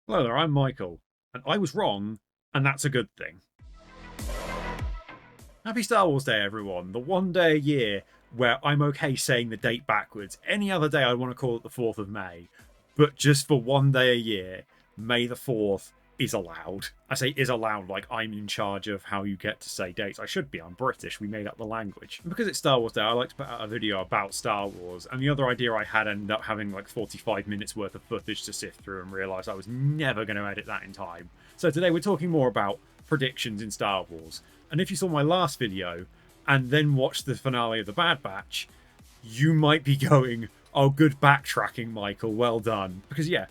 Hello there, I'm Michael, and I was wrong, and that's a good thing. Happy Star Wars Day, everyone. The one day a year where I'm okay saying the date backwards. Any other day, I want to call it the 4th of May. But just for one day a year, May the 4th is allowed. I say is allowed like I'm in charge of how you get to say dates. I should be. I'm British. We made up the language. And because it's Star Wars Day, I like to put out a video about Star Wars. And the other idea I had ended up having like 45 minutes worth of footage to sift through and realised I was never going to edit that in time. So today we're talking more about predictions in Star Wars. And if you saw my last video and then watched the finale of The Bad Batch, you might be going, oh, good backtracking, Michael, well done. Because, yeah,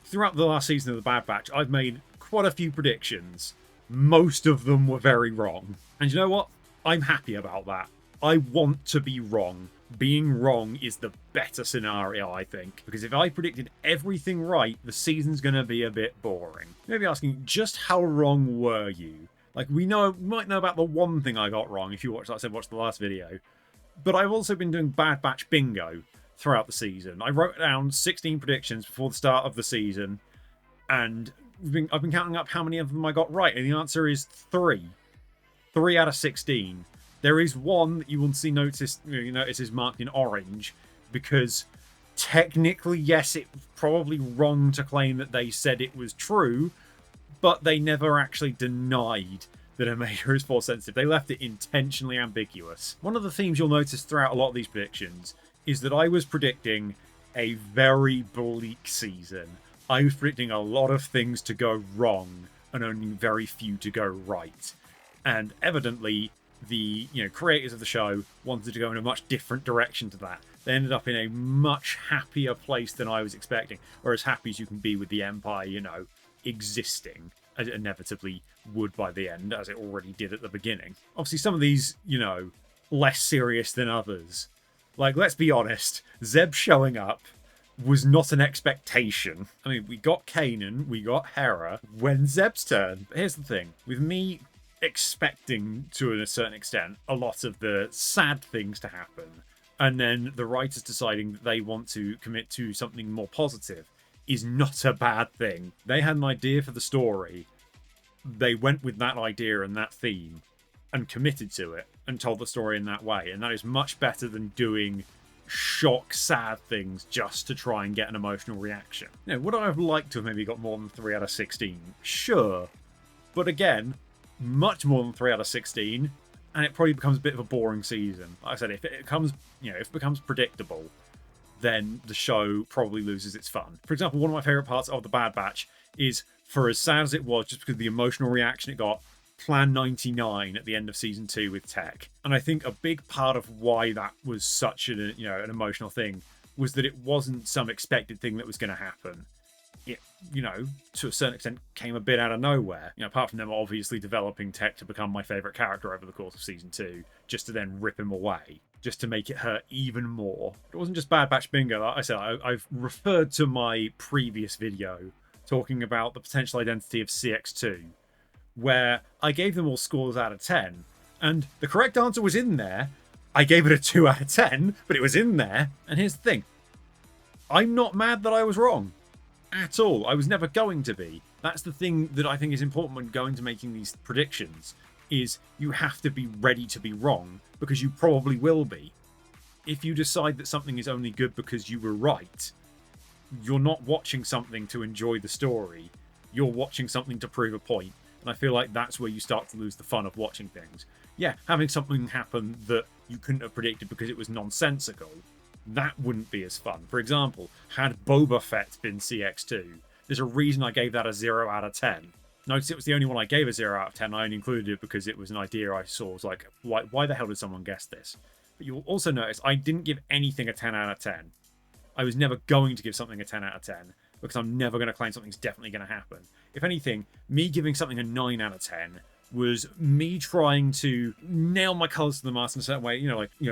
throughout the last season of The Bad Batch, I've made quite a few predictions. Most of them were very wrong. And you know what? I'm happy about that. I want to be wrong. Being wrong is the better scenario, I think. Because if I predicted everything right, the season's going to be a bit boring. Maybe asking, just how wrong were you? Like, we might know about the one thing I got wrong if you watch, like I said, watch the last video. But I've also been doing Bad Batch bingo throughout the season. I wrote down 16 predictions before the start of the season, and I've been counting up how many of them I got right, and the answer is 3. 3 out of 16. There is one that you will see notice is marked in orange, because technically, yes, it's probably wrong to claim that they said it was true, but they never actually denied that Omega is force sensitive. They left it intentionally ambiguous. One of the themes you'll notice throughout a lot of these predictions is that I was predicting a very bleak season. I was predicting a lot of things to go wrong and only very few to go right. And evidently, the creators of the show wanted to go in a much different direction to that. They ended up in a much happier place than I was expecting, or as happy as you can be with the Empire, existing, as it inevitably would by the end, as it already did at the beginning. Obviously, some of these, less serious than others. Like, let's be honest, Zeb showing up was not an expectation. I mean, we got Kanan, we got Hera. When Zeb's turn? But here's the thing. With me expecting, to a certain extent, a lot of the sad things to happen, and then the writers deciding that they want to commit to something more positive, is not a bad thing. They had an idea for the story. They went with that idea and that theme and committed to it and told the story in that way. And that is much better than doing shock, sad things just to try and get an emotional reaction. Would I have liked to have maybe got more than 3 out of 16? Sure. But again, much more than 3 out of 16, and it probably becomes a bit of a boring season. Like I said, if it becomes predictable, then the show probably loses its fun. For example, one of my favourite parts of The Bad Batch is, for as sad as it was, just because of the emotional reaction it got, Plan 99 at the end of Season 2 with Tech. And I think a big part of why that was such an emotional thing was that it wasn't some expected thing that was going to happen. It, to a certain extent, came a bit out of nowhere. Apart from them obviously developing Tech to become my favourite character over the course of Season 2, just to then rip him away, just to make it hurt even more. It wasn't just Bad Batch bingo. Like I said, I've referred to my previous video talking about the potential identity of CX2, where I gave them all scores out of 10, and the correct answer was in there. I gave it a 2 out of 10, but it was in there. And here's the thing. I'm not mad that I was wrong. At all. I was never going to be. That's the thing that I think is important when going to making these predictions, is you have to be ready to be wrong, because you probably will be. If you decide that something is only good because you were right, you're not watching something to enjoy the story. You're watching something to prove a point. And I feel like that's where you start to lose the fun of watching things. Yeah, having something happen that you couldn't have predicted because it was nonsensical, that wouldn't be as fun. For example, had Boba Fett been CX2, there's a reason I gave that a 0 out of 10. Notice it was the only one I gave a 0 out of 10. I only included it because it was an idea I saw. I was like, why the hell did someone guess this? But you'll also notice I didn't give anything a 10 out of 10. I was never going to give something a 10 out of 10, because I'm never going to claim something's definitely going to happen. If anything, me giving something a 9 out of 10 was me trying to nail my colours to the mast in a certain way,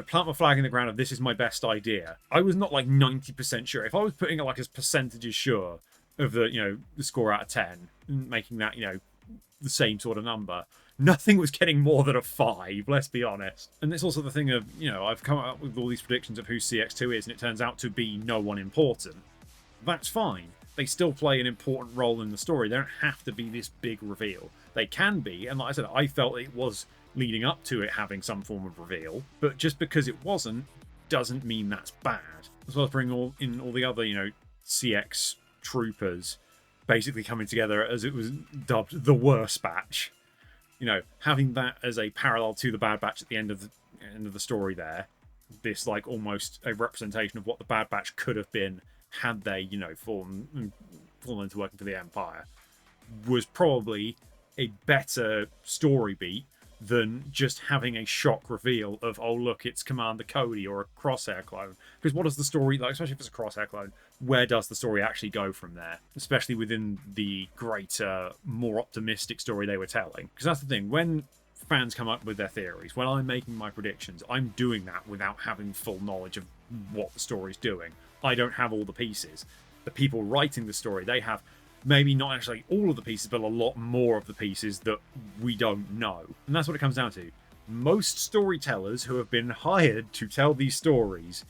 plant my flag in the ground of this is my best idea. I was not like 90% sure. If I was putting it like as percentages sure of the score out of 10, making that, the same sort of number, nothing was getting more than a 5, let's be honest. And it's also the thing of, I've come up with all these predictions of who CX2 is, and it turns out to be no one important. That's fine. they still play an important role in the story. They don't have to be this big reveal. They can be, and like I said, I felt it was leading up to it having some form of reveal, but just because it wasn't doesn't mean that's bad. As well as bringing all the other, CX troopers basically coming together as it was dubbed the worst batch. Having that as a parallel to the Bad Batch at the end of the story there, this like almost a representation of what the Bad Batch could have been had they, fallen into working for the Empire, was probably a better story beat than just having a shock reveal of, oh look, it's Commander Cody or a Crosshair clone. Because what does the story, like, especially if it's a Crosshair clone, where does the story actually go from there? Especially within the greater, more optimistic story they were telling. Because that's the thing, when fans come up with their theories, when I'm making my predictions, I'm doing that without having full knowledge of what the story's doing. I don't have all the pieces. The people writing the story, they have maybe not actually all of the pieces, but a lot more of the pieces that we don't know. And that's what it comes down to. Most storytellers who have been hired to tell these stories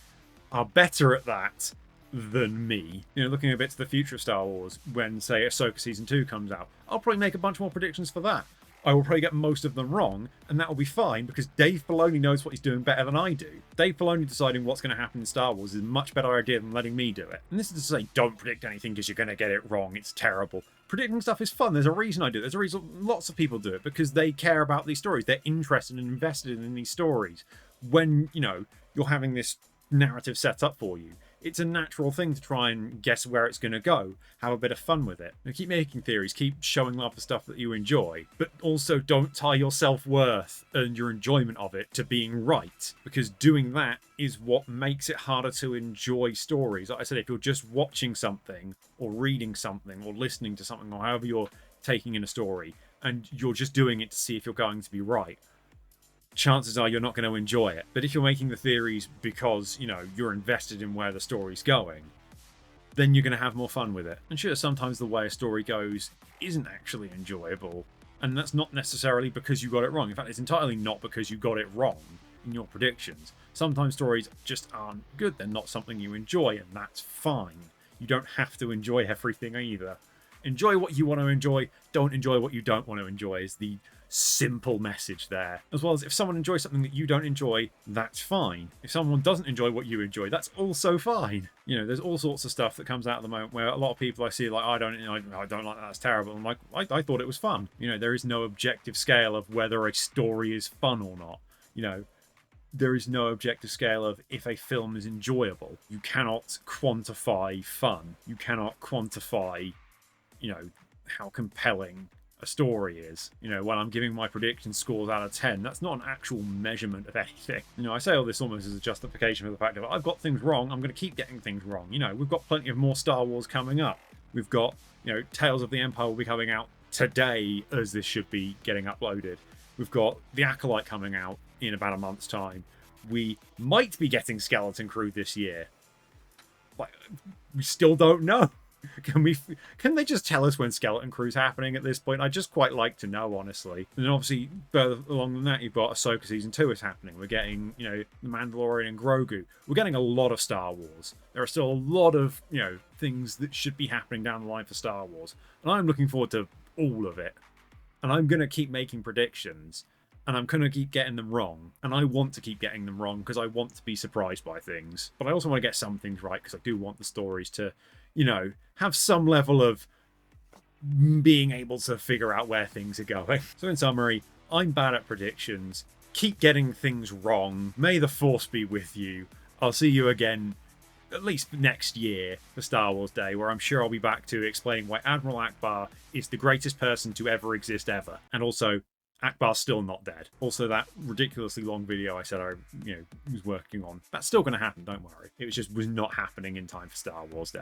are better at that than me. Looking a bit to the future of Star Wars, when, say, Ahsoka Season 2 comes out, I'll probably make a bunch more predictions for that. I will probably get most of them wrong, and that will be fine, because Dave Filoni knows what he's doing better than I do. Dave Filoni deciding what's going to happen in Star Wars is a much better idea than letting me do it. And this is to say, don't predict anything because you're going to get it wrong. It's terrible. Predicting stuff is fun. There's a reason I do it. There's a reason lots of people do it, because they care about these stories. They're interested and invested in these stories. When, you're having this narrative set up for you, it's a natural thing to try and guess where it's going to go, have a bit of fun with it. Keep making theories, keep showing off the stuff that you enjoy, but also don't tie your self-worth and your enjoyment of it to being right, because doing that is what makes it harder to enjoy stories. Like I said, if you're just watching something or reading something or listening to something, or however you're taking in a story, and you're just doing it to see if you're going to be right, chances are you're not going to enjoy it. But if you're making the theories because, you're invested in where the story's going, then you're going to have more fun with it. And sure, sometimes the way a story goes isn't actually enjoyable, and that's not necessarily because you got it wrong. In fact, it's entirely not because you got it wrong in your predictions. Sometimes stories just aren't good. They're not something you enjoy, and that's fine. You don't have to enjoy everything either. Enjoy what you want to enjoy. Don't enjoy what you don't want to enjoy is the simple message there. As well as, if someone enjoys something that you don't enjoy, that's fine. If someone doesn't enjoy what you enjoy, that's also fine. There's all sorts of stuff that comes out at the moment where a lot of people I see like, I don't like that, that's terrible. I'm like, I thought it was fun. There is no objective scale of whether a story is fun or not. There is no objective scale of if a film is enjoyable. You cannot quantify fun. You cannot quantify how compelling a story is. When I'm giving my prediction scores out of 10, that's not an actual measurement of anything. I say all this almost as a justification for the fact that I've got things wrong, I'm going to keep getting things wrong. We've got plenty of more Star Wars coming up. We've got, Tales of the Empire will be coming out today as this should be getting uploaded. We've got The Acolyte coming out in about a month's time. We might be getting Skeleton Crew this year. We still don't know. Can they just tell us when Skeleton Crew's happening at this point? I'd just quite like to know, honestly. And then obviously, further along than that, you've got Ahsoka Season 2 is happening. We're getting, The Mandalorian and Grogu. We're getting a lot of Star Wars. There are still a lot of, things that should be happening down the line for Star Wars. And I'm looking forward to all of it. And I'm going to keep making predictions. And I'm going to keep getting them wrong. And I want to keep getting them wrong because I want to be surprised by things. But I also want to get some things right because I do want the stories to, have some level of being able to figure out where things are going. So in summary, I'm bad at predictions. Keep getting things wrong. May the Force be with you. I'll see you again, at least next year, for Star Wars Day, where I'm sure I'll be back to explaining why Admiral Akbar is the greatest person to ever exist ever. And also, Akbar's still not dead. Also, that ridiculously long video I said I was working on, that's still going to happen, don't worry. It was not happening in time for Star Wars Day.